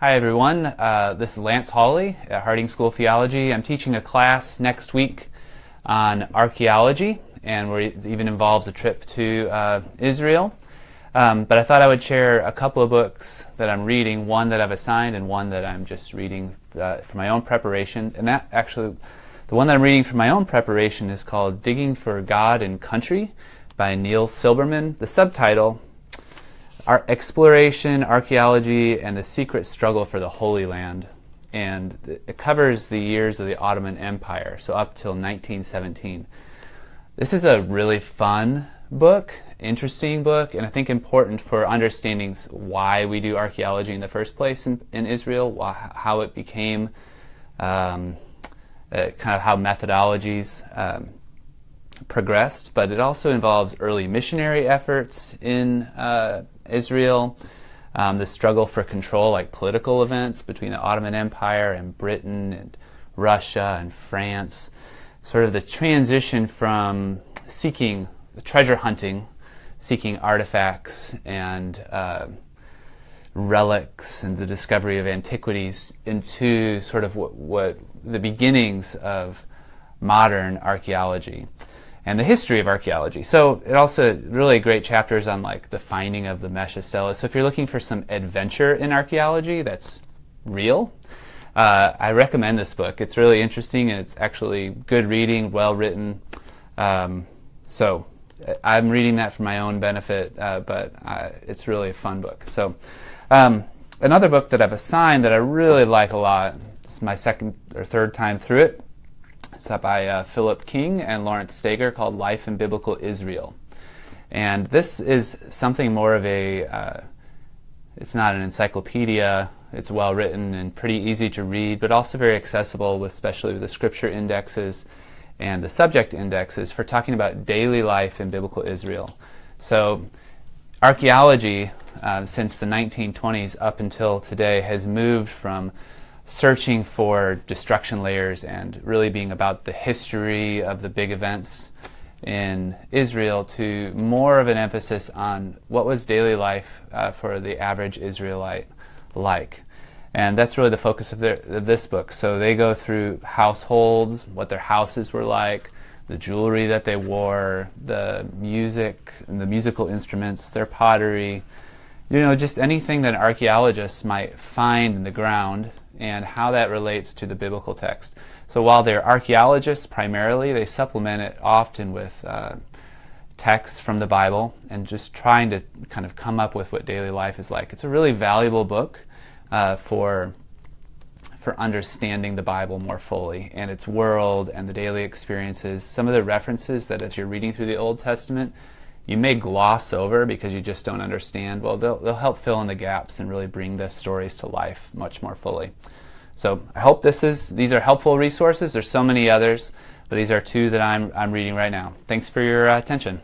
Hi everyone, this is Lance Hawley at Harding School of Theology. I'm teaching a class next week on archaeology, and where it even involves a trip to Israel. But I thought I would share a couple of books that I'm reading, one that I've assigned and one that I'm just reading for my own preparation. And that actually, the one that I'm reading for my own preparation is called Digging for God and Country by Neil Silberman. The subtitle, Exploration, Archaeology, and the Secret Struggle for the Holy Land. And it covers the years of the Ottoman Empire, so up till 1917. This is a really fun book, interesting book, and I think important for understanding why we do archaeology in the first place in Israel, how it became, kind of how methodologies progressed. But it also involves early missionary efforts in Israel, the struggle for control, like political events between the Ottoman Empire and Britain and Russia and France, sort of the transition from seeking treasure hunting, seeking artifacts and relics and the discovery of antiquities, into sort of what the beginnings of modern archaeology and the history of archaeology. So it also really great chapters on like the finding of the Mesha Stela. So if you're looking for some adventure in archaeology that's real, I recommend this book. It's really interesting and it's actually good reading, well written. So I'm reading that for my own benefit, but it's really a fun book. So another book that I've assigned that I really like a lot, this is my second or third time through it. It's by Philip King and Lawrence Steger, called Life in Biblical Israel. And this is something more of a, it's not an encyclopedia, it's well written and pretty easy to read, but also very accessible, especially with the scripture indexes and the subject indexes for talking about daily life in biblical Israel. So archaeology, since the 1920s up until today, has moved from searching for destruction layers and really being about the history of the big events in Israel to more of an emphasis on what was daily life for the average Israelite like. And that's really the focus of this book. So they go through households, what their houses were like, the jewelry that they wore, the music and the musical instruments, their pottery, just anything that archaeologists might find in the ground and how that relates to the biblical text. So while they're archaeologists primarily, they supplement it often with texts from the Bible and just trying to kind of come up with what daily life is like. It's a really valuable book for understanding the Bible more fully and its world and the daily experiences. Some of the references that as you're reading through the Old Testament, you may gloss over because you just don't understand. Well, they'll help fill in the gaps and really bring the stories to life much more fully. So I hope these are helpful resources. There's so many others, but these are two that I'm reading right now. Thanks for your attention.